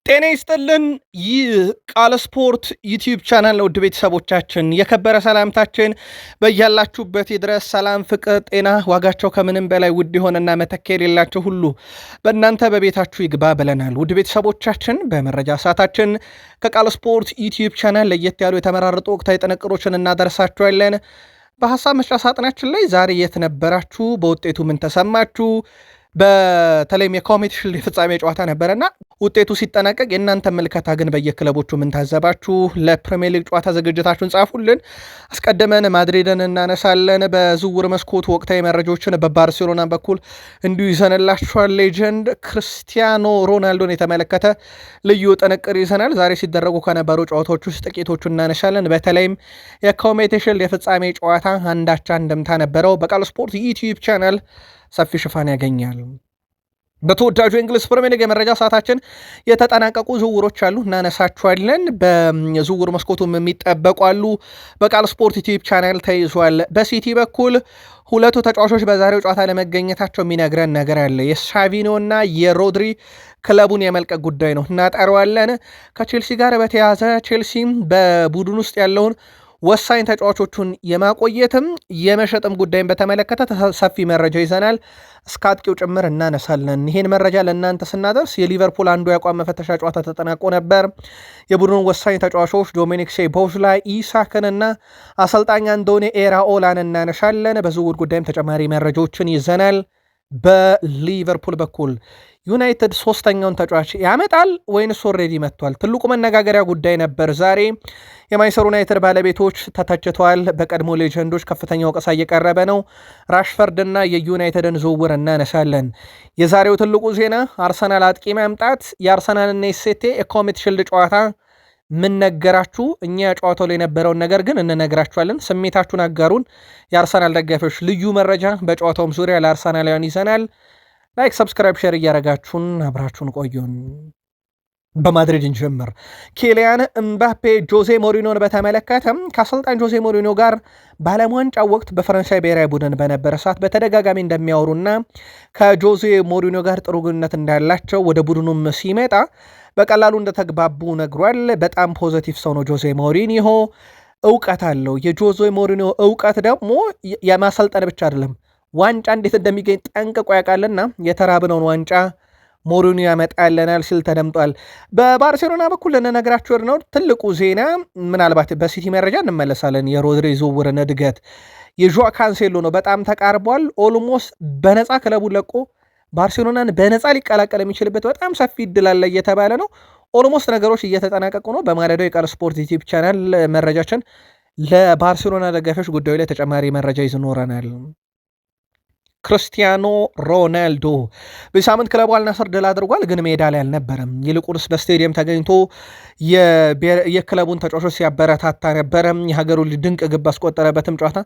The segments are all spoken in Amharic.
ጤና ይስጥልን። ይህ ቃል ስፖርት ዩቲዩብ ቻናል ነው። ውድ ቤተሰቦቻችን የከበረ ሰላምታችን በያላችሁበት ድረስ ሰላም፣ ፍቅር፣ ጤና ዋጋቸው ከምንም በላይ ውድ የሆነና መተኪያ የሌላቸው ሁሉ በእናንተ በቤታችሁ ይግባ ብለናል። ውድ ቤተሰቦቻችን በመረጃ ሰዓታችን ከቃል ስፖርት ዩቲዩብ ቻናል ለየት ያሉ የተመራረጡ ወቅታዊ ጥንቅሮችን እናደርሳችኋለን። በሀሳብ መስጫ ሳጥናችን ላይ ዛሬ የት ነበራችሁ? በውጤቱ ምን ተሰማችሁ? በተለይም የኮሚቴ ሺልድ የፍጻሜ ጨዋታ ነበረና ውጤቱ ሲጠናቀቅ የእናንተ ምልከታ ግን በየክለቦቹ ምን ታዘባችሁ? ለፕሪሚየር ሊግ ጨዋታ ዝግጅታችሁን ጻፉልን። አስቀድመን ማድሪድን እናነሳለን። በዝውውር መስኮቱ ወቅታዊ መረጃዎችን በባርሴሎና በኩል እንዲሁ ይዘንላችኋል። ሌጀንድ ክርስቲያኖ ሮናልዶን የተመለከተ ልዩ ጥንቅር ይዘናል። ዛሬ ሲደረጉ ከነበሩ ጨዋታዎች ውስጥ ጥቂቶቹ እናነሳለን። በተለይም የኮሚቴ ሺልድ የፍጻሜ ጨዋታ አንዳቻ እንደምታ ነበረው። በቃል ስፖርት ዩቲዩብ ቻናል ሰፊ ሽፋን ያገኛል። በተወዳጁ የእንግሊዝ ፕሪሚየር ሊግ የመረጃ ሰዓታችን የተጠናቀቁ ዝውውሮች አሉ፣ እናነሳችኋለን። በዝውውር መስኮቱም የሚጠበቁ አሉ። በቃል ስፖርት ዩቲዩብ ቻናል ተይዟል። በሲቲ በኩል ሁለቱ ተጫዋቾች በዛሬው ጨዋታ ለመገኘታቸው የሚነግረን ነገር አለ። የሳቪኖ እና የሮድሪ ክለቡን የመልቀቅ ጉዳይ ነው፣ እናጠረዋለን። ከቼልሲ ጋር በተያያዘ ቼልሲም በቡድን ውስጥ ያለውን ወሳኝ ተጫዋቾቹን የማቆየትም የመሸጥም ጉዳይን በተመለከተ ሰፊ መረጃ ይዘናል። እስከ አጥቂው ጭምር እናነሳለን። ይህን መረጃ ለእናንተ ስናደርስ የሊቨርፑል አንዱ የአቋም መፈተሻ ጨዋታ ተጠናቆ ነበር። የቡድኑን ወሳኝ ተጫዋቾች ዶሚኒክ ሶቦስላይ፣ ኢሳክንና አሰልጣኝ አንዶኒ ኤራኦላን እናነሳለን። በዝውውር ጉዳይም ተጨማሪ መረጃዎችን ይዘናል። በሊቨርፑል በኩል ዩናይትድ ሶስተኛውን ተጫዋች ያመጣል ወይንስ ኦልሬዲ መጥቷል? ትልቁ መነጋገሪያ ጉዳይ ነበር። ዛሬ የማንቸስተር ዩናይትድ ባለቤቶች ተተችተዋል። በቀድሞ ሌጀንዶች ከፍተኛ ወቀሳ እየቀረበ ነው። ራሽፈርድና የዩናይትድን ዝውውር እናነሳለን። የዛሬው ትልቁ ዜና አርሰናል አጥቂ ማምጣት፣ የአርሰናልና የሴቴ የኮሚቴ ሺልድ ጨዋታ ምን ነገራችሁ? እኛ ጨዋታው ላይ የነበረውን ነገር ግን እንነግራችኋለን። ስሜታችሁን አጋሩን። የአርሰናል ደጋፊዎች ልዩ መረጃ በጨዋታውም ዙሪያ ለአርሰናላውያን ይዘናል። ላይክ፣ ሰብስክራይብ፣ ሼር እያረጋችሁን አብራችሁን ቆዩን። በማድሪድ እንጀምር። ኪሊያን እምባፔ ጆዜ ሞሪኖን በተመለከተም ከአሰልጣኝ ጆዜ ሞሪኖ ጋር በዓለም ዋንጫው ወቅት በፈረንሳይ ብሔራዊ ቡድን በነበረ ሰዓት በተደጋጋሚ እንደሚያወሩና ከጆዜ ሞሪኖ ጋር ጥሩ ግንኙነት እንዳላቸው ወደ ቡድኑም ሲመጣ በቀላሉ እንደተግባቡ ነግሯል። በጣም ፖዘቲቭ ሰው ነው ጆዜ ሞሪኒሆ፣ እውቀት አለው። የጆዜ ሞሪኒሆ እውቀት ደግሞ የማሰልጠን ብቻ አይደለም፣ ዋንጫ እንዴት እንደሚገኝ ጠንቅቆ ያውቃልና የተራብነውን ዋንጫ ሞሪኒዮ ያመጣልናል ሲል ተደምጧል። በባርሴሎና በኩል ልንነግራችሁ ነው ትልቁ ዜና፣ ምናልባት በሲቲ መረጃ እንመለሳለን። የሮድሪ ዝውውርን እድገት የዦዋ ካንሴሎ ነው። በጣም ተቃርቧል። ኦልሞስት በነፃ ክለቡን ለቆ ባርሴሎናን በነፃ ሊቀላቀል የሚችልበት በጣም ሰፊ እድል አለ እየተባለ ነው። ኦልሞስት ነገሮች እየተጠናቀቁ ነው። በማለዳው የቃል ስፖርት ዩቲዩብ ቻናል መረጃችን ለባርሴሎና ደጋፊዎች ጉዳዩ ላይ ተጨማሪ መረጃ ይኖረናል። ክርስቲያኖ ሮናልዶ በዚህ ሳምንት ክለቡ አልናስር ድል አድርጓል፣ ግን ሜዳ ላይ አልነበረም። ይልቁንስ በስቴዲየም ተገኝቶ የክለቡን ተጫዋቾች ሲያበረታታ ነበረ። የሀገሩ ድንቅ ግብ አስቆጠረበትም ጨዋታ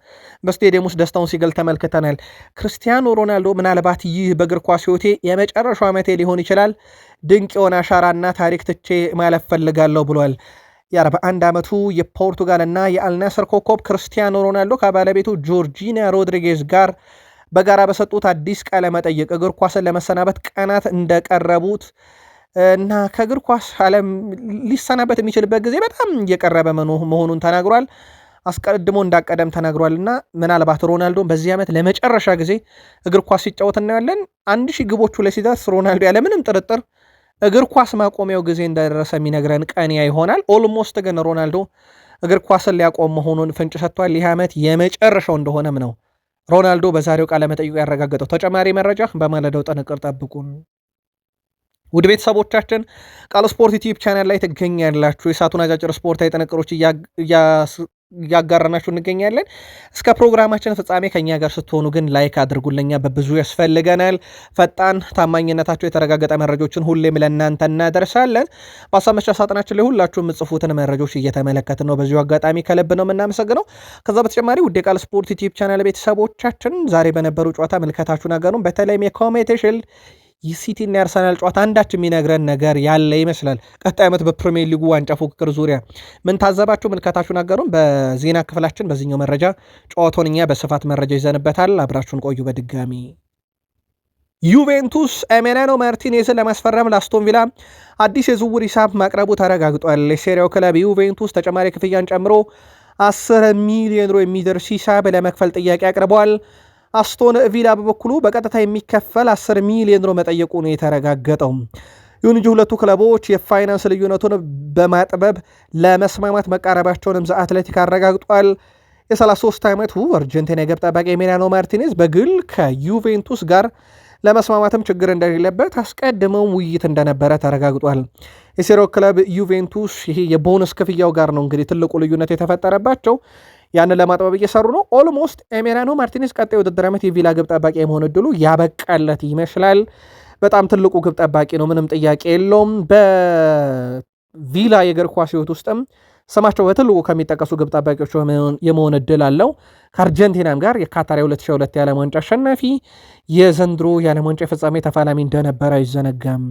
በስቴዲየም ውስጥ ደስታውን ሲገል ተመልክተናል። ክርስቲያኖ ሮናልዶ ምናልባት ይህ በእግር ኳስ ሕይወቴ የመጨረሻው ዓመቴ ሊሆን ይችላል፣ ድንቅ የሆነ አሻራና ታሪክ ትቼ ማለፍ ፈልጋለሁ ብሏል። የ41 ዓመቱ የፖርቱጋልና የአልናስር ኮከብ ክርስቲያኖ ሮናልዶ ከባለቤቱ ጆርጂና ሮድሪጌዝ ጋር በጋራ በሰጡት አዲስ ቃለ መጠይቅ እግር ኳስን ለመሰናበት ቀናት እንደቀረቡት እና ከእግር ኳስ ዓለም ሊሰናበት የሚችልበት ጊዜ በጣም እየቀረበ መሆኑን ተናግሯል። አስቀድሞ እንዳቀደም ተናግሯል እና ምናልባት ሮናልዶን በዚህ ዓመት ለመጨረሻ ጊዜ እግር ኳስ ሲጫወት እናያለን። 1000 ግቦቹ ላይ ሲደርስ ሮናልዶ ያለምንም ጥርጥር እግር ኳስ ማቆሚያው ጊዜ እንደደረሰ የሚነግረን ቀንያ ይሆናል። ኦልሞስት ግን ሮናልዶ እግር ኳስን ሊያቆም መሆኑን ፍንጭ ሰጥቷል። ይህ ዓመት የመጨረሻው እንደሆነም ነው ሮናልዶ በዛሬው ቃለ መጠይቁ ያረጋገጠው። ተጨማሪ መረጃ በማለዳው ጥንቅር ጠብቁን። ውድ ቤተሰቦቻችን ቃል ስፖርት ዩቲዩብ ቻናል ላይ ትገኛላችሁ። የሰዓቱን አጫጭር ስፖርታዊ ጥንቅሮች እያጋራናችሁ እንገኛለን። እስከ ፕሮግራማችን ፍጻሜ ከኛ ጋር ስትሆኑ ግን ላይክ አድርጉልኛ፣ በብዙ ያስፈልገናል። ፈጣን ታማኝነታቸው የተረጋገጠ መረጃዎችን ሁሌም ለእናንተ እናደርሳለን። በሀሳብ መስጫ ሳጥናችን ላይ ሁላችሁ የምጽፉትን መረጃዎች እየተመለከትን ነው። በዚሁ አጋጣሚ ከልብ ነው የምናመሰግነው። ከዛ በተጨማሪ ውድ የቃል ስፖርት ዩቲዩብ ቻናል ቤተሰቦቻችን ዛሬ በነበሩ ጨዋታ ምልከታችሁ ነገሩን በተለይም የኮሚቴ ሺልድ የሲቲና የአርሰናል ጨዋታ አንዳች የሚነግረን ነገር ያለ ይመስላል። ቀጣይ ዓመት በፕሪሚየር ሊጉ ዋንጫ ፉክክር ዙሪያ ምን ታዘባችሁ? ምልከታችሁ ነገሩን በዜና ክፍላችን በዚህኛው መረጃ ጨዋታውን እኛ በስፋት መረጃ ይዘንበታል። አብራችሁን ቆዩ። በድጋሚ ዩቬንቱስ ኤሜሊያኖ ማርቲኔዝን ለማስፈረም ለአስቶን ቪላ አዲስ የዝውውር ሂሳብ ማቅረቡ ተረጋግጧል። የሴሪያው ክለብ ዩቬንቱስ ተጨማሪ ክፍያን ጨምሮ 10 ሚሊዮን ዩሮ የሚደርስ ሂሳብ ለመክፈል ጥያቄ አቅርበዋል። አስቶን ቪላ በበኩሉ በቀጥታ የሚከፈል 10 ሚሊዮን ዩሮ መጠየቁ ነው የተረጋገጠው። ይሁን እንጂ ሁለቱ ክለቦች የፋይናንስ ልዩነቱን በማጥበብ ለመስማማት መቃረባቸውንም ዘ አትሌቲክ አረጋግጧል። የ33 ዓመቱ አርጀንቲና የግብ ጠባቂ ኤሜሊያኖ ማርቲኔዝ በግል ከዩቬንቱስ ጋር ለመስማማትም ችግር እንደሌለበት አስቀድመው ውይይት እንደነበረ ተረጋግጧል። የሴሪያው ክለብ ዩቬንቱስ ይሄ የቦነስ ክፍያው ጋር ነው እንግዲህ ትልቁ ልዩነት የተፈጠረባቸው። ያንን ለማጥበብ እየሰሩ ነው። ኦልሞስት ኤሜሊያኖ ማርቲኔዝ ቀጣይ ውድድር ዓመት የቪላ ግብ ጠባቂ የመሆን እድሉ ያበቃለት ይመስላል። በጣም ትልቁ ግብ ጠባቂ ነው፣ ምንም ጥያቄ የለውም። በቪላ የእግር ኳስ ሕይወት ውስጥም ስማቸው በትልቁ ከሚጠቀሱ ግብ ጠባቂዎች የመሆን እድል አለው። ከአርጀንቲናም ጋር የካታር 2002 የዓለም ዋንጫ አሸናፊ፣ የዘንድሮ የዓለም ዋንጫ የፍጻሜ ተፋላሚ እንደነበረ አይዘነጋም።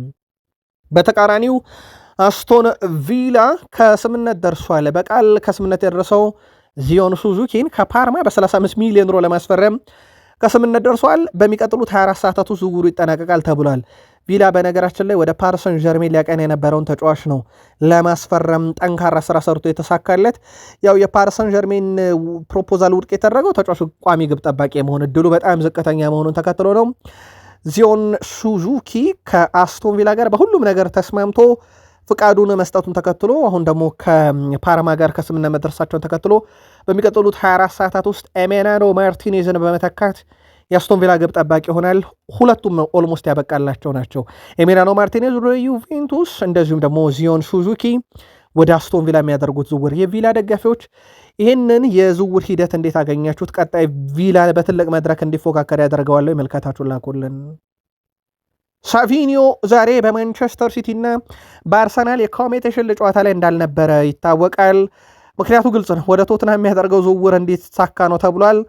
በተቃራኒው አስቶን ቪላ ከስምነት ደርሷል። በቃል ከስምነት የደረሰው ዚዮን ሱዙኪን ከፓርማ በ35 ሚሊዮን ዩሮ ለማስፈረም ከስምነት ደርሷል። በሚቀጥሉት 24 ሰዓታት ውስጥ ዝውውሩ ይጠናቀቃል ተብሏል። ቪላ በነገራችን ላይ ወደ ፓሪሰን ጀርሜን ሊያቀን የነበረውን ተጫዋች ነው ለማስፈረም ጠንካራ ስራ ሰርቶ የተሳካለት። ያው የፓሪሰን ጀርሜን ፕሮፖዛል ውድቅ የተደረገው ተጫዋቹ ቋሚ ግብ ጠባቂ የመሆን እድሉ በጣም ዝቅተኛ መሆኑን ተከትሎ ነው። ዚዮን ሱዙኪ ከአስቶን ቪላ ጋር በሁሉም ነገር ተስማምቶ ፍቃዱን መስጠቱን ተከትሎ አሁን ደግሞ ከፓርማ ጋር ከስምነት መድረሳቸውን ተከትሎ በሚቀጥሉት 24 ሰዓታት ውስጥ ኤሜሊያኖ ማርቲኔዝን በመተካት የአስቶን ቪላ ግብ ጠባቂ ይሆናል። ሁለቱም ኦልሞስት ያበቃላቸው ናቸው። ኤሜሊያኖ ማርቲኔዝ ወደ ዩቬንቱስ፣ እንደዚሁም ደግሞ ዚዮን ሱዙኪ ወደ አስቶን ቪላ የሚያደርጉት ዝውውር። የቪላ ደጋፊዎች ይህንን የዝውውር ሂደት እንዴት አገኛችሁት? ቀጣይ ቪላ በትልቅ መድረክ እንዲፎካከር ያደርገዋለሁ? መልካታችሁን ላኩልን። ሳቪኒዮ ዛሬ በማንቸስተር ሲቲ እና በአርሰናል የኮሜቴ ሽልድድ ጨዋታ ላይ እንዳልነበረ ይታወቃል። ምክንያቱ ግልጽ ነው። ወደ ቶትናም የሚያደርገው ዝውውር እንዴት ሳካ ነው ተብሏል።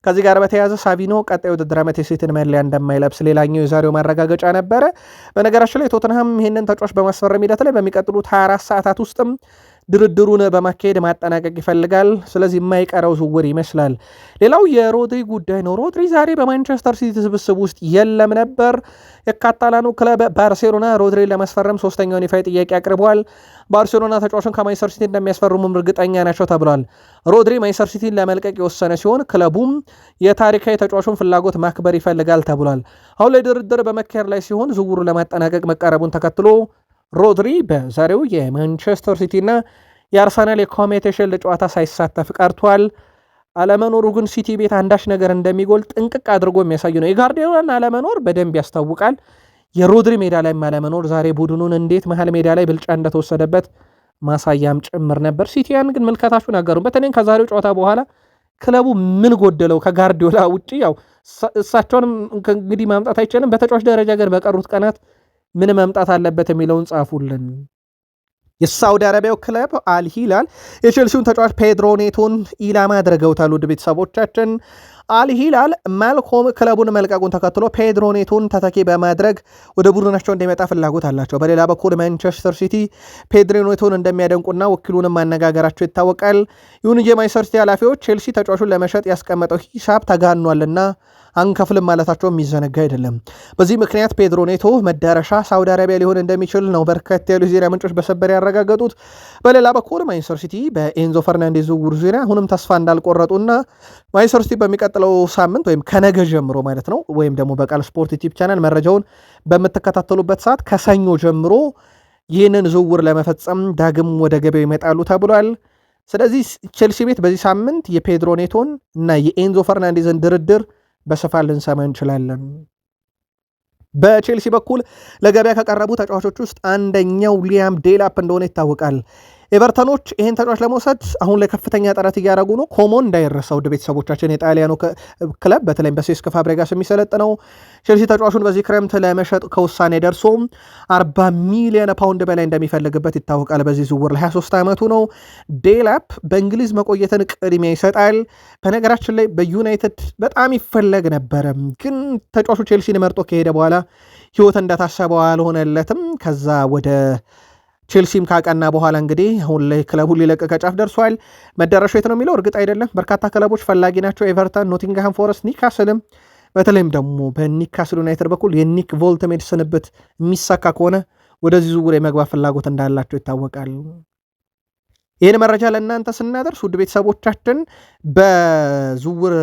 ከዚህ ጋር በተያያዘ ሳቪኒዮ ቀጣይ ውድድር ዓመት የሲቲን መለያ እንደማይለብስ ሌላኛው የዛሬው ማረጋገጫ ነበረ። በነገራችን ላይ ቶትንሃም ይህንን ተጫዋች በማስፈረም ሂደት ላይ በሚቀጥሉት 24 ሰዓታት ውስጥም ድርድሩን በማካሄድ ማጠናቀቅ ይፈልጋል። ስለዚህ የማይቀረው ዝውውር ይመስላል። ሌላው የሮድሪ ጉዳይ ነው። ሮድሪ ዛሬ በማንቸስተር ሲቲ ስብስብ ውስጥ የለም ነበር። የካታላኑ ክለብ ባርሴሎና ሮድሪን ለማስፈረም ሶስተኛውን ይፋዊ ጥያቄ አቅርበዋል። ባርሴሎና ተጫዋቹን ከማንቸስተር ሲቲ እንደሚያስፈርሙም እርግጠኛ ናቸው ተብሏል። ሮድሪ ማንቸስተር ሲቲን ለመልቀቅ የወሰነ ሲሆን ክለቡም የታሪካዊ ተጫዋቹን ፍላጎት ማክበር ይፈልጋል ተብሏል። አሁን ላይ ድርድር በመካሄድ ላይ ሲሆን ዝውውሩ ለማጠናቀቅ መቃረቡን ተከትሎ ሮድሪ በዛሬው የማንቸስተር ሲቲ እና የአርሰናል የኮሜቴ ሽልድድ ጨዋታ ሳይሳተፍ ቀርቷል። አለመኖሩ ግን ሲቲ ቤት አንዳች ነገር እንደሚጎል ጥንቅቅ አድርጎ የሚያሳይ ነው። የጋርዲዮላን አለመኖር በደንብ ያስታውቃል። የሮድሪ ሜዳ ላይ አለመኖር ዛሬ ቡድኑን እንዴት መሀል ሜዳ ላይ ብልጫ እንደተወሰደበት ማሳያም ጭምር ነበር። ሲቲያን ግን ምልከታችሁን አጋሩ። በተለይ ከዛሬው ጨዋታ በኋላ ክለቡ ምን ጎደለው ከጋርዲዮላ ውጭ? ያው እሳቸውንም እንግዲህ ማምጣት አይቻልም። በተጫዋች ደረጃ ግን በቀሩት ቀናት ምን መምጣት አለበት የሚለውን ጻፉልን። የሳውዲ አረቢያው ክለብ አልሂላል የቼልሲውን ተጫዋች ፔድሮ ኔቶን ኢላማ አድርገውታል። ውድ ቤተሰቦቻችን አልሂላል ማልኮም ክለቡን መልቀቁን ተከትሎ ፔድሮ ኔቶን ተተኪ በማድረግ ወደ ቡድናቸው እንዲመጣ ፍላጎት አላቸው። በሌላ በኩል ማንቸስተር ሲቲ ፔድሮ ኔቶን እንደሚያደንቁና ወኪሉንም ማነጋገራቸው ይታወቃል። ይሁን እንጂ የማንቸስተር ሲቲ ኃላፊዎች ቼልሲ ተጫዋቹን ለመሸጥ ያስቀመጠው ሂሳብ ተጋኗልና አንከፍልም ማለታቸው የሚዘነጋ አይደለም። በዚህ ምክንያት ፔድሮ ኔቶ መዳረሻ ሳውዲ አረቢያ ሊሆን እንደሚችል ነው በርከት ያሉ ዜና ምንጮች በሰበር ያረጋገጡት። በሌላ በኩል ማንቸስተር ሲቲ በኤንዞ ፈርናንዴዝ ዝውውር ዙሪያ አሁንም ተስፋ እንዳልቆረጡና ማንቸስተር ሲቲ በሚቀጥለው ሳምንት ወይም ከነገ ጀምሮ ማለት ነው ወይም ደግሞ በቃል ስፖርት ዩቲዩብ ቻናል መረጃውን በምትከታተሉበት ሰዓት ከሰኞ ጀምሮ ይህንን ዝውውር ለመፈጸም ዳግም ወደ ገበያው ይመጣሉ ተብሏል። ስለዚህ ቼልሲ ቤት በዚህ ሳምንት የፔድሮ ኔቶን እና የኤንዞ ፈርናንዴዝን ድርድር በስፋት ልንሰማ እንችላለን። በቼልሲ በኩል ለገበያ ከቀረቡ ተጫዋቾች ውስጥ አንደኛው ሊያም ዴላፕ እንደሆነ ይታወቃል። ኤቨርተኖች ይህን ተጫዋች ለመውሰድ አሁን ላይ ከፍተኛ ጥረት እያደረጉ ነው። ኮሞን እንዳይረሳ ውድ ቤተሰቦቻችን፣ የጣሊያኑ ክለብ በተለይም በሴስክ ፋብሬጋስ የሚሰለጥነው ቼልሲ ተጫዋቹን በዚህ ክረምት ለመሸጥ ከውሳኔ ደርሶ 40 ሚሊዮን ፓውንድ በላይ እንደሚፈልግበት ይታወቃል። በዚህ ዝውውር ላይ 23 ዓመቱ ነው። ዴላፕ በእንግሊዝ መቆየትን ቅድሚያ ይሰጣል። በነገራችን ላይ በዩናይትድ በጣም ይፈለግ ነበረ፣ ግን ተጫዋቹ ቼልሲን መርጦ ከሄደ በኋላ ህይወት እንደታሰበው አልሆነለትም። ከዛ ወደ ቼልሲም ካቀና በኋላ እንግዲህ አሁን ላይ ክለቡን ሊለቅ ከጫፍ ደርሷል። መዳረሻው የት ነው የሚለው እርግጥ አይደለም። በርካታ ክለቦች ፈላጊ ናቸው። ኤቨርተን፣ ኖቲንግሃም ፎረስት፣ ኒውካስልም በተለይም ደግሞ በኒካስል ዩናይትድ በኩል የኒክ ቮልተሜድ ስንብት የሚሳካ ከሆነ ወደዚህ ዝውውር የመግባት ፍላጎት እንዳላቸው ይታወቃል። ይህን መረጃ ለእናንተ ስናደርስ ውድ ቤተሰቦቻችን በዝውውር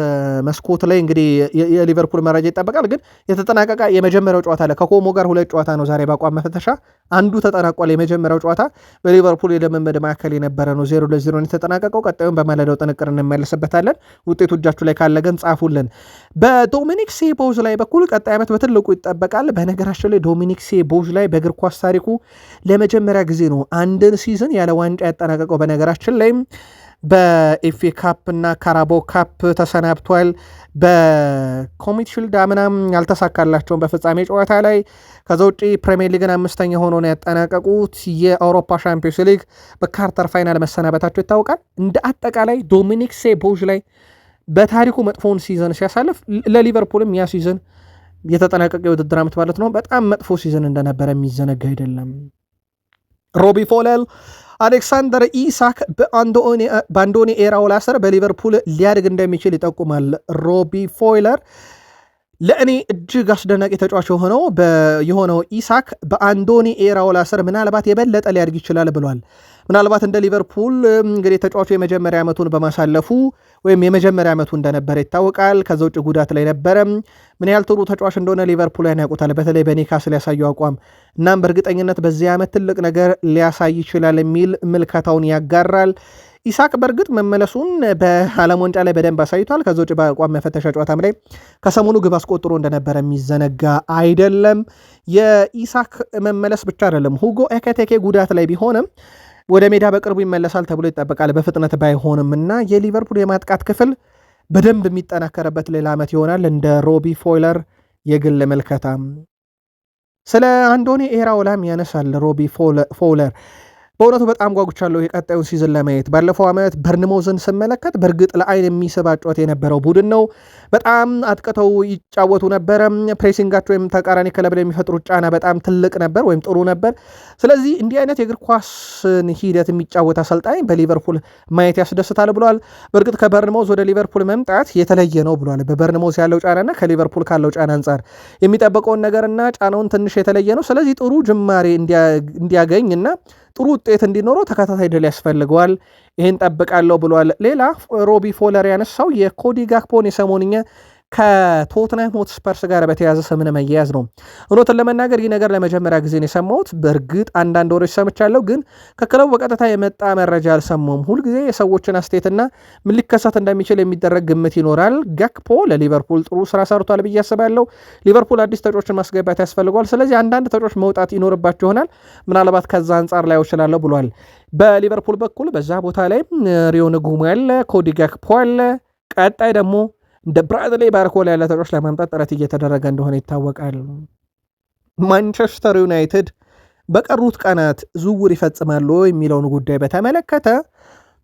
መስኮት ላይ እንግዲህ የሊቨርፑል መረጃ ይጠበቃል። ግን የተጠናቀቀ የመጀመሪያው ጨዋታ አለ። ከኮሞ ጋር 2 ጨዋታ ነው ዛሬ በአቋም መፈተሻ አንዱ ተጠናቋል። የመጀመሪያው ጨዋታ በሊቨርፑል የልምምድ ማዕከል የነበረ ነው። 0-0 የተጠናቀቀው። ቀጣዩን በማለዳው ጥንቅር እንመለስበታለን። ውጤቱ እጃችሁ ላይ ካለ ግን ጻፉልን። በዶሚኒክ ሶቦዝ ላይ በኩል ቀጣይ ዓመት በትልቁ ይጠበቃል። በነገራችን ላይ ዶሚኒክ ሶቦዝ ላይ በእግር ኳስ ታሪኩ ለመጀመሪያ ጊዜ ነው አንድን ሲዝን ያለ ዋንጫ ያጠናቀቀው። በነገራችን ላይም በኤፍኤ ካፕ እና ካራቦ ካፕ ተሰናብቷል። በኮሚት ሺልድ አምናም ያልተሳካላቸውን በፍጻሜ ጨዋታ ላይ። ከዛ ውጪ ፕሪሚየር ሊግን 5ኛ ሆኖ ነው ያጠናቀቁት። የአውሮፓ ሻምፒዮንስ ሊግ በካርተር ፋይናል መሰናበታቸው ይታወቃል። እንደ አጠቃላይ ዶሚኒክ ሶቦዝ ላይ በታሪኩ መጥፎውን ሲዘን ሲያሳልፍ ለሊቨርፑልም ያ ሲዘን የተጠናቀቀ የውድድር ዓመት ማለት ነው በጣም መጥፎ ሲዘን እንደነበረ የሚዘነጋ አይደለም። ሮቢ ፎለል አሌክሳንደር ኢሳክ በአንዶኒ ኤራኦላ ስር በሊቨርፑል ሊያድግ እንደሚችል ይጠቁማል። ሮቢ ፎይለር ለእኔ እጅግ አስደናቂ ተጫዋች የሆነው ኢሳክ በአንዶኒ ኤራኦላ ስር ምናልባት የበለጠ ሊያድግ ይችላል ብሏል። ምናልባት እንደ ሊቨርፑል እንግዲህ ተጫዋቹ የመጀመሪያ ዓመቱን በማሳለፉ ወይም የመጀመሪያ ዓመቱ እንደነበረ ይታወቃል። ከዛ ውጭ ጉዳት ላይ ነበረ። ምን ያህል ጥሩ ተጫዋች እንደሆነ ሊቨርፑልን ያውቁታል፣ በተለይ በኒካስል ያሳየው አቋም። እናም በእርግጠኝነት በዚህ ዓመት ትልቅ ነገር ሊያሳይ ይችላል የሚል ምልከታውን ያጋራል። ኢሳክ በእርግጥ መመለሱን በዓለም ዋንጫ ላይ በደንብ አሳይቷል። ከዛ ውጭ በአቋም መፈተሻ ጨዋታም ላይ ከሰሞኑ ግብ አስቆጥሮ እንደነበረ የሚዘነጋ አይደለም። የኢሳክ መመለስ ብቻ አይደለም፣ ሁጎ ኤኪቲኬ ጉዳት ላይ ቢሆንም ወደ ሜዳ በቅርቡ ይመለሳል ተብሎ ይጠበቃል። በፍጥነት ባይሆንም እና የሊቨርፑል የማጥቃት ክፍል በደንብ የሚጠናከረበት ሌላ ዓመት ይሆናል እንደ ሮቢ ፎይለር የግል መልከታ። ስለ አንዶኒ ኤራኦላም ያነሳል ሮቢ ፎውለር። በእውነቱ በጣም ጓጉቻለሁ የቀጣዩን ሲዝን ለማየት። ባለፈው ዓመት በርንሞዝን ስመለከት በእርግጥ ለአይን የሚስብ ጨዋታ የነበረው ቡድን ነው። በጣም አጥቅተው ይጫወቱ ነበረ። ፕሬሲንጋቸው ወይም ተቃራኒ ክለብ ላይ የሚፈጥሩት ጫና በጣም ትልቅ ነበር ወይም ጥሩ ነበር። ስለዚህ እንዲህ አይነት የእግር ኳስን ሂደት የሚጫወት አሰልጣኝ በሊቨርፑል ማየት ያስደስታል ብሏል። በእርግጥ ከበርንሞዝ ወደ ሊቨርፑል መምጣት የተለየ ነው ብሏል። በበርንሞዝ ያለው ጫናና ከሊቨርፑል ካለው ጫና አንጻር የሚጠበቀውን ነገርና ጫናውን ትንሽ የተለየ ነው። ስለዚህ ጥሩ ጅማሬ እንዲያገኝና ጥሩ ውጤት እንዲኖረው ተከታታይ ድል ያስፈልገዋል። ይህን ጠብቃለሁ ብሏል። ሌላ ሮቢ ፎለር ያነሳው የኮዲ ጋክፖን የሰሞንኛ ከቶትናም ሆትስፐርስ ጋር በተያዘ ስምን መያያዝ ነው። እውነትን ለመናገር ይህ ነገር ለመጀመሪያ ጊዜ ነው የሰማሁት። በእርግጥ አንዳንድ ወሬዎች ሰምቻለሁ፣ ግን ከክለቡ በቀጥታ የመጣ መረጃ አልሰማሁም። ሁልጊዜ የሰዎችን አስተያየትና ምን ሊከሰት እንደሚችል የሚደረግ ግምት ይኖራል። ጋክፖ ለሊቨርፑል ጥሩ ስራ ሰርቷል ብዬ አስባለሁ። ሊቨርፑል አዲስ ተጫዋቾችን ማስገባት ያስፈልገዋል። ስለዚህ አንዳንድ ተጫዋቾች መውጣት ይኖርባቸው ይሆናል። ምናልባት ከዛ አንጻር ላይ ይችላለሁ ብሏል። በሊቨርፑል በኩል በዛ ቦታ ላይ ሪዮን ጉሞ ያለ፣ ኮዲ ጋክፖ አለ። ቀጣይ ደግሞ እንደ ብራድሌይ ባርኮላ ያለ ተጫዋች ለማምጣት ጥረት እየተደረገ እንደሆነ ይታወቃል። ማንቸስተር ዩናይትድ በቀሩት ቀናት ዝውውር ይፈጽማሉ የሚለውን ጉዳይ በተመለከተ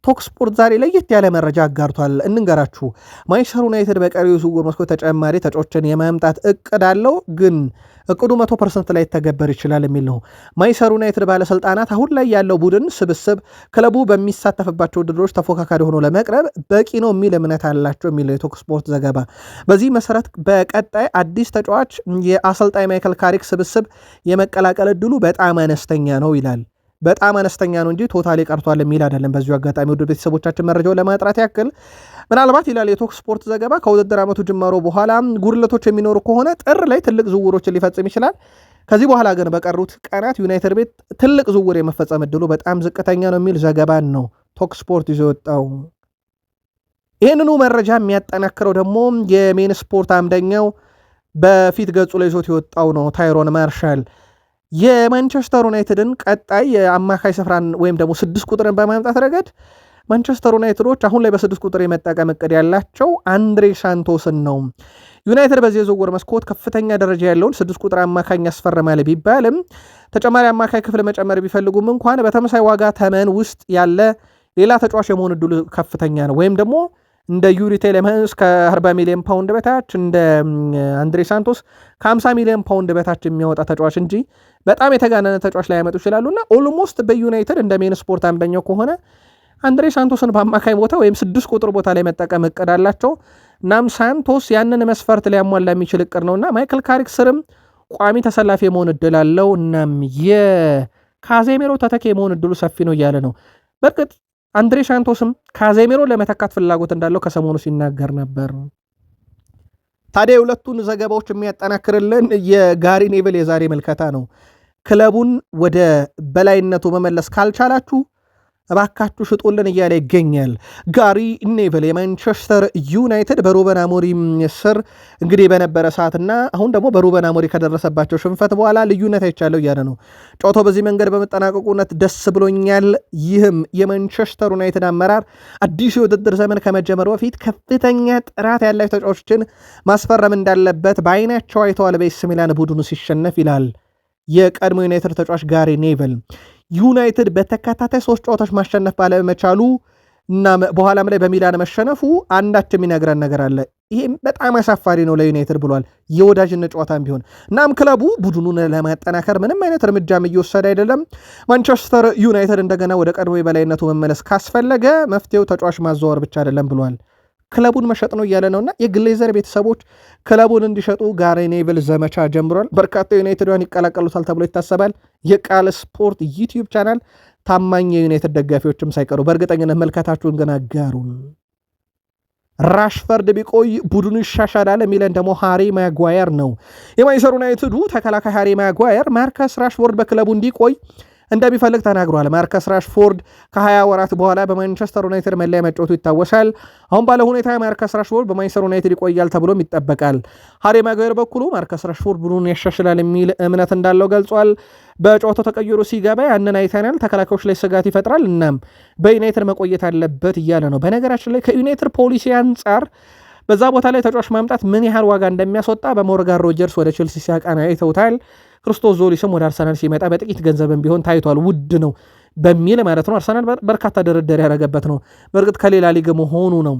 ቶክ ስፖርት ዛሬ ለየት ያለ መረጃ አጋርቷል። እንንገራችሁ። ማንቸስተር ዩናይትድ በቀሪው ዝውውር መስኮት ተጨማሪ ተጫዋቾችን የማምጣት እቅድ አለው፣ ግን እቅዱ 100% ላይ ተገበር ይችላል የሚል ነው። ማንቸስተር ዩናይትድ ባለስልጣናት አሁን ላይ ያለው ቡድን ስብስብ ክለቡ በሚሳተፍባቸው ውድድሮች ተፎካካሪ ሆኖ ለመቅረብ በቂ ነው የሚል እምነት አላቸው የሚለው የቶክ ስፖርት ዘገባ። በዚህ መሰረት በቀጣይ አዲስ ተጫዋች የአሰልጣኝ ማይክል ካሪክ ስብስብ የመቀላቀል እድሉ በጣም አነስተኛ ነው ይላል። በጣም አነስተኛ ነው እንጂ ቶታሊ ቀርቷል የሚል አይደለም። በዚሁ አጋጣሚ ወደ ቤተሰቦቻችን መረጃው ለማጥራት ያክል ምናልባት ይላል የቶክ ስፖርት ዘገባ ከውድድር ዓመቱ ጅማሮ በኋላ ጉድለቶች የሚኖሩ ከሆነ ጥር ላይ ትልቅ ዝውውሮችን ሊፈጽም ይችላል። ከዚህ በኋላ ግን በቀሩት ቀናት ዩናይትድ ቤት ትልቅ ዝውውር የመፈጸም እድሉ በጣም ዝቅተኛ ነው የሚል ዘገባን ነው ቶክ ስፖርት ይዞ የወጣው። ይህንኑ መረጃ የሚያጠናክረው ደግሞ የሜን ስፖርት አምደኛው በፊት ገጹ ላይ ይዞት የወጣው ነው። ታይሮን ማርሻል የማንቸስተር ዩናይትድን ቀጣይ የአማካይ ስፍራን ወይም ደግሞ 6 ቁጥርን በማምጣት ረገድ ማንቸስተር ዩናይትዶች አሁን ላይ በ6 ቁጥር የመጠቀም እቅድ ያላቸው አንድሬ ሳንቶስን ነው። ዩናይትድ በዚህ የዝውውር መስኮት ከፍተኛ ደረጃ ያለውን 6 ቁጥር አማካኝ ያስፈርማል ቢባልም ተጨማሪ አማካይ ክፍል መጨመር ቢፈልጉም እንኳን በተመሳይ ዋጋ ተመን ውስጥ ያለ ሌላ ተጫዋች የመሆን እድሉ ከፍተኛ ነው። ወይም ደግሞ እንደ ዩሪ ቴሌማንስ ከ40 ሚሊዮን ፓውንድ በታች እንደ አንድሬ ሳንቶስ ከ50 ሚሊዮን ፓውንድ በታች የሚያወጣ ተጫዋች እንጂ በጣም የተጋነነ ተጫዋች ላይ ያመጡ ይችላሉና ኦልሞስት በዩናይትድ እንደ ሜን ስፖርት አምደኛው ከሆነ አንድሬ ሳንቶስን በአማካይ ቦታ ወይም 6 ቁጥር ቦታ ላይ መጠቀም እቅድ አላቸው። እናም ሳንቶስ ያንን መስፈርት ሊያሟላ የሚችል እቅድ ነውና ማይክል ካሪክ ስርም ቋሚ ተሰላፊ የመሆን እድል አለው። እናም የካዜሜሮ ተተኪ የመሆን እድሉ ሰፊ ነው እያለ ነው። በእርግጥ አንድሬ ሳንቶስም ካዜሜሮ ለመተካት ፍላጎት እንዳለው ከሰሞኑ ሲናገር ነበር። ታዲያ የሁለቱን ዘገባዎች የሚያጠናክርልን የጋሪ ኔቭል የዛሬ መልከታ ነው። ክለቡን ወደ በላይነቱ መመለስ ካልቻላችሁ እባካችሁ ሽጡልን እያለ ይገኛል። ጋሪ ኔቭል የማንቸስተር ዩናይትድ በሩበን አሞሪም ስር እንግዲህ በነበረ ሰዓትና አሁን ደግሞ በሩበን አሞሪም ከደረሰባቸው ሽንፈት በኋላ ልዩነት አይቻለው እያለ ነው። ጨዋታው በዚህ መንገድ በመጠናቀቁ እውነት ደስ ብሎኛል። ይህም የማንቸስተር ዩናይትድ አመራር አዲሱ የውድድር ዘመን ከመጀመሩ በፊት ከፍተኛ ጥራት ያላቸው ተጫዋቾችን ማስፈረም እንዳለበት በአይናቸው አይተዋል በኤሲ ሚላን ቡድኑ ሲሸነፍ ይላል የቀድሞ ዩናይትድ ተጫዋች ጋሪ ኔቭል። ዩናይትድ በተከታታይ 3 ጨዋታዎች ማሸነፍ ባለመቻሉ እና በኋላም ላይ በሚላን መሸነፉ አንዳች የሚነግረን ነገር አለ። ይሄም በጣም አሳፋሪ ነው ለዩናይትድ ብሏል። የወዳጅነት ጨዋታም ቢሆን እናም ክለቡ ቡድኑን ለማጠናከር ምንም አይነት እርምጃም እየወሰደ አይደለም። ማንቸስተር ዩናይትድ እንደገና ወደ ቀድሞ የበላይነቱ መመለስ ካስፈለገ መፍትሄው ተጫዋች ማዘዋወር ብቻ አይደለም ብሏል። ክለቡን መሸጥ ነው እያለ ነውና የግሌዘር ቤተሰቦች ክለቡን እንዲሸጡ ጋሪ ኔቭል ዘመቻ ጀምሯል። በርካታ ዩናይትድን ይቀላቀሉታል ተብሎ ይታሰባል። የቃል ስፖርት ዩቲዩብ ቻናል ታማኝ የዩናይትድ ደጋፊዎችም ሳይቀሩ በእርግጠኝነት መልከታችሁን ግን አጋሩን። ራሽፈርድ ቢቆይ ቡድኑ ይሻሻላል የሚለን ደግሞ ሃሪ ማጓየር ነው። የማንቸስተር ዩናይትዱ ተከላካይ ሃሪ ማጓየር ማርከስ ራሽፎርድ በክለቡ እንዲቆይ እንደሚፈልግ ተናግሯል። ማርከስ ራሽፎርድ ከ20 ወራት በኋላ በማንቸስተር ዩናይትድ መለያ መጫወቱ ይታወሳል። አሁን ባለ ሁኔታ ማርከስ ራሽፎርድ በማንቸስተር ዩናይትድ ይቆያል ተብሎም ይጠበቃል። ሃሪ ማጓየር በኩሉ ማርከስ ራሽፎርድ ቡድኑን ያሻሽላል የሚል እምነት እንዳለው ገልጿል። በጨዋታው ተቀይሮ ሲገባ ያንን አይተናል። ተከላካዮች ላይ ስጋት ይፈጥራል። እናም በዩናይትድ መቆየት አለበት እያለ ነው። በነገራችን ላይ ከዩናይትድ ፖሊሲ አንጻር በዛ ቦታ ላይ ተጫዋች ማምጣት ምን ያህል ዋጋ እንደሚያስወጣ በሞርጋን ሮጀርስ ወደ ቼልሲ ሲያቀና አይተውታል። ክርስቶስ ዞሊስም ወደ አርሰናል ሲመጣ በጥቂት ገንዘብም ቢሆን ታይቷል። ውድ ነው በሚል ማለት ነው። አርሰናል በርካታ ድርድር ያደረገበት ነው። በእርግጥ ከሌላ ሊግ መሆኑ ነው።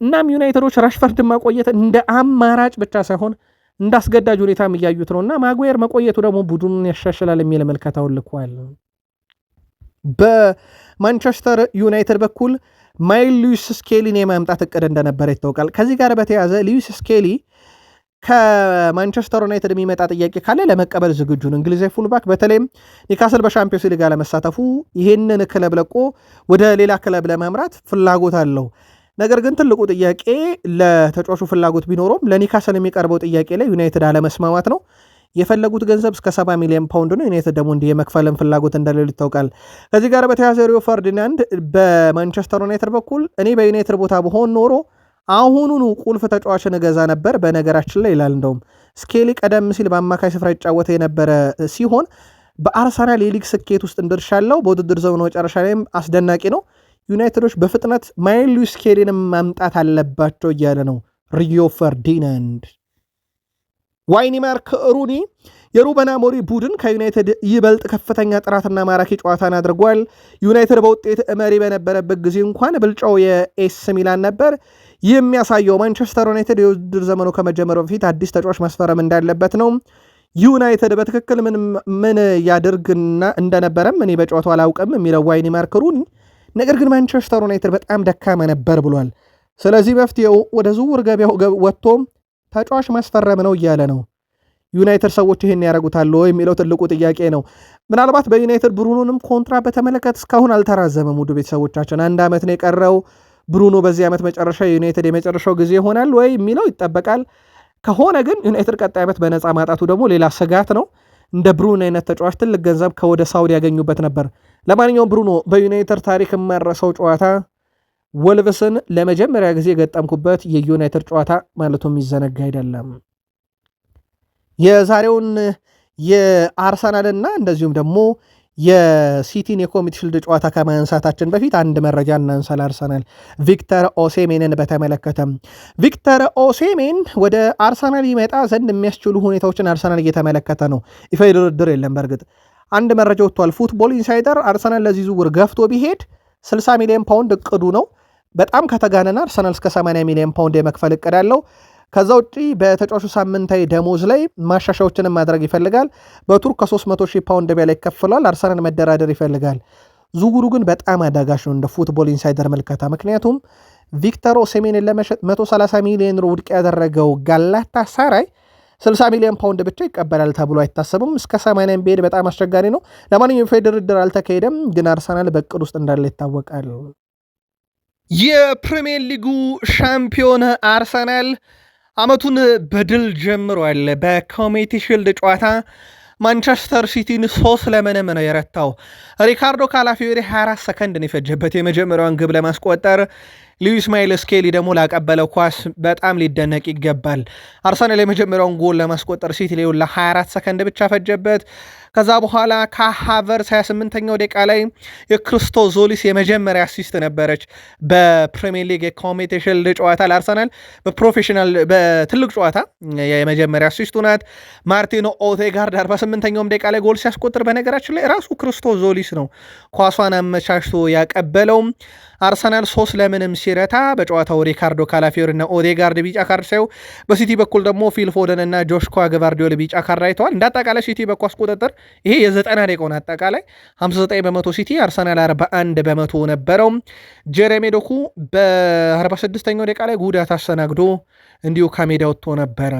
እናም ዩናይትዶች ራሽፈርድን ማቆየት እንደ አማራጭ ብቻ ሳይሆን እንደ አስገዳጅ ሁኔታም እያዩት ነው እና ማጉዌር መቆየቱ ደግሞ ቡድኑን ያሻሽላል የሚል መልከታውን ልኳል። በማንቸስተር ዩናይትድ በኩል ማይል ሉዊስ ስኬሊን የማምጣት እቅድ እንደነበረ ይታወቃል። ከዚህ ጋር በተያያዘ ሉዊስ ስኬሊ ከማንቸስተር ዩናይትድ የሚመጣ ጥያቄ ካለ ለመቀበል ዝግጁ ነው። እንግሊዛዊ ፉልባክ በተለይም ኒካስል በሻምፒዮንስ ሊግ ለመሳተፉ ይህንን ክለብ ለቆ ወደ ሌላ ክለብ ለማምራት ፍላጎት አለው። ነገር ግን ትልቁ ጥያቄ ለተጫዋቹ ፍላጎት ቢኖረውም ለኒካስል የሚቀርበው ጥያቄ ላይ ዩናይትድ አለመስማማት ነው። የፈለጉት ገንዘብ እስከ 70 ሚሊዮን ፓውንድ ነው። ዩናይትድ ደግሞ እንዲህ የመክፈልን ፍላጎት እንደሌሉ ይታወቃል። ከዚህ ጋር በተያያዘ ሪዮ ፈርዲናንድ በማንቸስተር ዩናይትድ በኩል እኔ በዩናይትድ ቦታ በሆን ኖሮ አሁኑኑ ቁልፍ ተጫዋችን እገዛ ነበር። በነገራችን ላይ ይላል እንደውም ስኬሊ ቀደም ሲል በአማካይ ስፍራ ይጫወተ የነበረ ሲሆን በአርሰናል የሊግ ስኬት ውስጥ ድርሻ አለው። በውድድር ዘመኑ መጨረሻ ላይም አስደናቂ ነው። ዩናይትዶች በፍጥነት ማይል ሉዊስ ስኬሊንም ማምጣት አለባቸው እያለ ነው ሪዮ ፈርዲናንድ። ዋይኒ ማርክ ሩኒ የሩበን አሞሪም ቡድን ከዩናይትድ ይበልጥ ከፍተኛ ጥራትና ማራኪ ጨዋታን አድርጓል። ዩናይትድ በውጤት መሪ በነበረበት ጊዜ እንኳን ብልጫው የኤስ ሚላን ነበር። ይህ የሚያሳየው ማንቸስተር ዩናይትድ የውድድር ዘመኑ ከመጀመሩ በፊት አዲስ ተጫዋች ማስፈረም እንዳለበት ነው። ዩናይትድ በትክክል ምን ያደርግና እንደነበረም እኔ በጨዋታው አላውቅም የሚለው ዋይኒ ማርክ ሩኒ፣ ነገር ግን ማንቸስተር ዩናይትድ በጣም ደካማ ነበር ብሏል። ስለዚህ መፍትሄው ወደ ዝውውር ገበያው ወጥቶ ተጫዋች ማስፈረም ነው እያለ ነው። ዩናይትድ ሰዎች ይህን ያደርጉታል የሚለው ትልቁ ጥያቄ ነው። ምናልባት በዩናይትድ ብሩኖንም ኮንትራ በተመለከተ እስካሁን አልተራዘመም። ውድ ቤተሰቦቻችን 1 ዓመት ነው የቀረው። ብሩኖ በዚህ ዓመት መጨረሻ የዩናይትድ የመጨረሻው ጊዜ ይሆናል ወይ የሚለው ይጠበቃል። ከሆነ ግን ዩናይትድ ቀጣይ ዓመት በነፃ ማጣቱ ደግሞ ሌላ ስጋት ነው። እንደ ብሩኖ አይነት ተጫዋች ትልቅ ገንዘብ ከወደ ሳውዲ ያገኙበት ነበር። ለማንኛውም ብሩኖ በዩናይትድ ታሪክ የማረሰው ጨዋታ ወልቭስን ለመጀመሪያ ጊዜ የገጠምኩበት የዩናይትድ ጨዋታ ማለቱ የሚዘነጋ አይደለም። የዛሬውን የአርሰናልና እንደዚሁም ደግሞ የሲቲን የኮሚቲ ሺልድ ጨዋታ ከማንሳታችን በፊት አንድ መረጃ እናንሳል። አርሰናል ቪክተር ኦሴሜንን በተመለከተ ቪክተር ኦሴሜን ወደ አርሰናል ይመጣ ዘንድ የሚያስችሉ ሁኔታዎችን አርሰናል እየተመለከተ ነው። ይፋ ድርድር የለም። በእርግጥ አንድ መረጃ ወጥቷል። ፉትቦል ኢንሳይደር አርሰናል ለዚህ ዝውውር ገፍቶ ቢሄድ 60 ሚሊዮን ፓውንድ እቅዱ ነው። በጣም ከተጋነና አርሰናል እስከ 80 ሚሊዮን ፓውንድ የመክፈል እቅድ አለው። ከዛ ውጪ በተጫዋቹ ሳምንታዊ ደሞዝ ላይ ማሻሻዎችንም ማድረግ ይፈልጋል። በቱርክ ከ300,000 ፓውንድ በላይ ይከፍላል። አርሰናል መደራደር ይፈልጋል። ዝውውሩ ግን በጣም አዳጋች ነው እንደ ፉትቦል ኢንሳይደር መልከታ። ምክንያቱም ቪክተር ኦሲሜንን ለመሸጥ 130 ሚሊዮን ዩሮ ውድቅ ያደረገው ጋላታሳራይ 60 ሚሊዮን ፓውንድ ብቻ ይቀበላል ተብሎ አይታሰብም። እስከ 80 ቢሄድ በጣም አስቸጋሪ ነው። ለማንኛውም ድርድር አልተካሄደም፣ ግን አርሰናል በቅድ ውስጥ እንዳለ ይታወቃል። የፕሪሚየር ሊጉ ሻምፒዮን አርሰናል ዓመቱን በድል ጀምሯል። በኮሚኒቲ ሺልድ ጨዋታ ማንቸስተር ሲቲን 3-0 ነው የረታው። ሪካርዶ ካላፊዮሪ 24 ሰከንድ ነው የፈጀበት የመጀመሪያውን ግብ ለማስቆጠር። ሉዊስ ማይል ስኬሊ ደግሞ ላቀበለው ኳስ በጣም ሊደነቅ ይገባል። አርሰናል የመጀመሪያውን ጎል ለማስቆጠር ሲቲ ላይ 24 ሰከንድ ብቻ ፈጀበት። ከዛ በኋላ ከሃቨርስ 28ኛው ደቂቃ ላይ የክርስቶዞሊስ የመጀመሪያ አሲስት ነበረች በፕሪሚየር ሊግ የኮሚኒቲ ሺልድ ጨዋታ ለአርሰናል በፕሮፌሽናል በትልቅ ጨዋታ የመጀመሪያ አሲስቱ ናት። ማርቲኖ ኦዴጋርድ 48ኛው ደቂቃ ላይ ጎል ሲያስቆጥር በነገራችን ላይ ራሱ ክርስቶዞሊስ ነው ኳሷን አመቻችቶ ያቀበለው። አርሰናል 3-0 ሲረታ በጨዋታው ሪካርዶ ካላፊዮሪ እና ኦዴጋርድ ቢጫ ካርድ ሳይው፣ በሲቲ በኩል ደግሞ ፊል ፎደን እና ጆሽኳ ግቫርዲዮል ቢጫ ካርድ አይተዋል። እንደ አጠቃላይ ሲቲ በኳስ ቁጥጥር ይሄ የ90 ደቂቃውን አጠቃላይ 59% ሲቲ፣ አርሰናል 41% ነበረው። ጀሬሚ ዶኩ በ46ኛው ደቂቃ ላይ ጉዳት አስተናግዶ እንዲሁ ከሜዳ ወጥቶ ነበረ።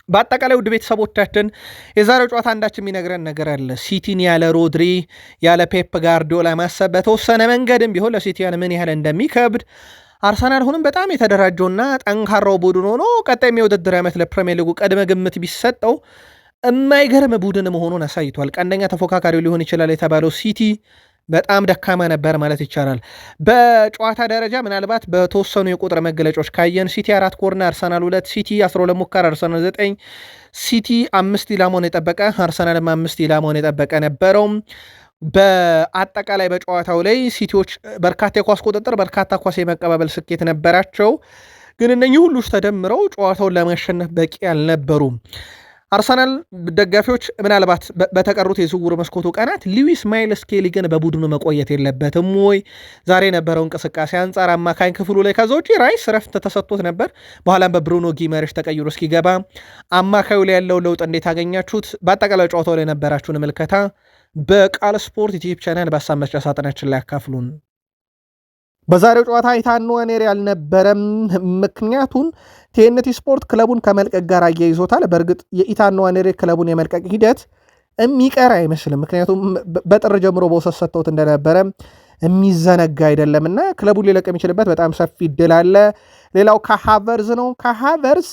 በአጠቃላይ ውድ ቤተሰቦቻችን የዛሬው ጨዋታ አንዳች የሚነግረን ነገር አለ። ሲቲን ያለ ሮድሪ ያለ ፔፕ ጋርዲዮላ ማሰብ በተወሰነ መንገድም ቢሆን ለሲቲያን ምን ያህል እንደሚከብድ አርሰናል አሁንም በጣም የተደራጀውና ጠንካራው ቡድን ሆኖ ቀጣይ የውድድር ዓመት ለፕሪሚየር ሊጉ ቅድመ ግምት ቢሰጠው የማይገርም ቡድን መሆኑን አሳይቷል። ቀንደኛ ተፎካካሪው ሊሆን ይችላል የተባለው ሲቲ በጣም ደካማ ነበር ማለት ይቻላል። በጨዋታ ደረጃ ምናልባት በተወሰኑ የቁጥር መገለጫዎች ካየን ሲቲ 4 ኮርነር አርሰናል 2፣ ሲቲ 12 ሙከራ አርሰናል 9፣ ሲቲ 5 ኢላማውን የጠበቀ አርሰናልም 5 ኢላማውን የጠበቀ ነበረው። በአጠቃላይ በጨዋታው ላይ ሲቲዎች በርካታ የኳስ ቁጥጥር፣ በርካታ ኳስ የመቀባበል ስኬት ነበራቸው። ግን እነኚህ ሁሉ ተደምረው ጨዋታውን ለማሸነፍ በቂ አልነበሩም። አርሰናል ደጋፊዎች ምናልባት በተቀሩት የዝውውር መስኮቱ ቀናት ሉዊስ ማይል ስኬሊ ግን በቡድኑ መቆየት የለበትም ወይ? ዛሬ የነበረው እንቅስቃሴ አንጻር አማካኝ ክፍሉ ላይ ከዛ ውጪ ራይስ ረፍት ተሰጥቶት ነበር። በኋላም በብሩኖ ጊመሬሽ ተቀይሮ እስኪገባ አማካዩ ላይ ያለው ለውጥ እንዴት አገኛችሁት? በአጠቃላይ ጨዋታው ላይ የነበራችሁን ምልከታ በቃል ስፖርት ዩቲዩብ ቻናል በሀሳብ መስጫ ሳጥናችን ላይ ያካፍሉን። በዛሬው ጨዋታ ኢታን ንዋኔሪ አልነበረም። ምክንያቱም ቲኤንቲ ስፖርት ክለቡን ከመልቀቅ ጋር አያይዞታል። በእርግጥ የኢታን ንዋኔሪ ክለቡን የመልቀቅ ሂደት የሚቀር አይመስልም። ምክንያቱም በጥር ጀምሮ በውሰት ሰጥተውት እንደነበረ የሚዘነጋ አይደለምና ክለቡን ሊለቅ የሚችልበት በጣም ሰፊ እድል አለ። ሌላው ከሃቨርዝ ነው። ከሃቨርዝ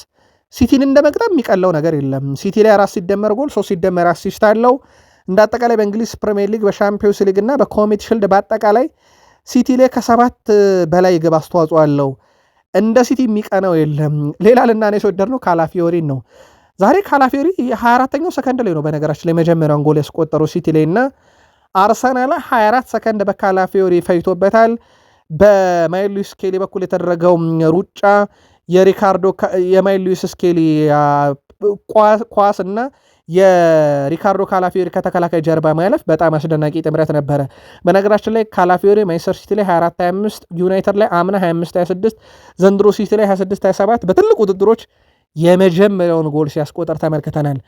ሲቲን እንደመቅጠም የሚቀለው ነገር የለም። ሲቲ ላይ 4 ሲደመር ጎል 3 ሲደመር አሲስት አለው። እንደ አጠቃላይ በእንግሊዝ ፕሪሚየር ሊግ በሻምፒዮንስ ሊግ እና በኮሚኒቲ ሺልድ በአጠቃላይ ሲቲ ላይ ከ7 በላይ ግብ አስተዋጽኦ አለው። እንደ ሲቲ የሚቀነው የለም። ሌላ ልናነሳው የወደድነው ካላፊዮሪን ነው። ዛሬ ካላፊዮሪ 24ኛው ሰከንድ ላይ ነው በነገራችን ላይ መጀመሪያውን ጎል ያስቆጠረው ሲቲ ላይ እና አርሰናል 24 ሰከንድ በካላፊዮሪ ፈይቶበታል። በማይል ሉዊስ ስኬሊ በኩል የተደረገው ሩጫ የሪካርዶ የማይል ሉዊስ ስኬሊ ኳስ እና የሪካርዶ ካላፊዮሪ ከተከላካይ ጀርባ ማለፍ በጣም አስደናቂ ጥምረት ነበረ። በነገራችን ላይ ካላፊዮሪ ማንቸስተር ሲቲ ላይ 24-25፣ ዩናይትድ ላይ አምና 25-26፣ ዘንድሮ ሲቲ ላይ 26-27 በትልቅ ውድድሮች የመጀመሪያውን ጎል ሲያስቆጠር ተመልክተናል።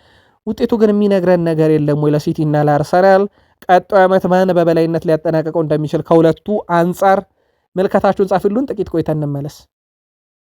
ውጤቱ ግን የሚነግረን ነገር የለም ወይ ለሲቲ እና ለአርሰናል? ቀጣዩ ዓመት ማን በበላይነት ሊያጠናቀቀው እንደሚችል ከሁለቱ አንጻር መልከታችሁን ጻፉልን። ጥቂት ቆይተን እንመለስ።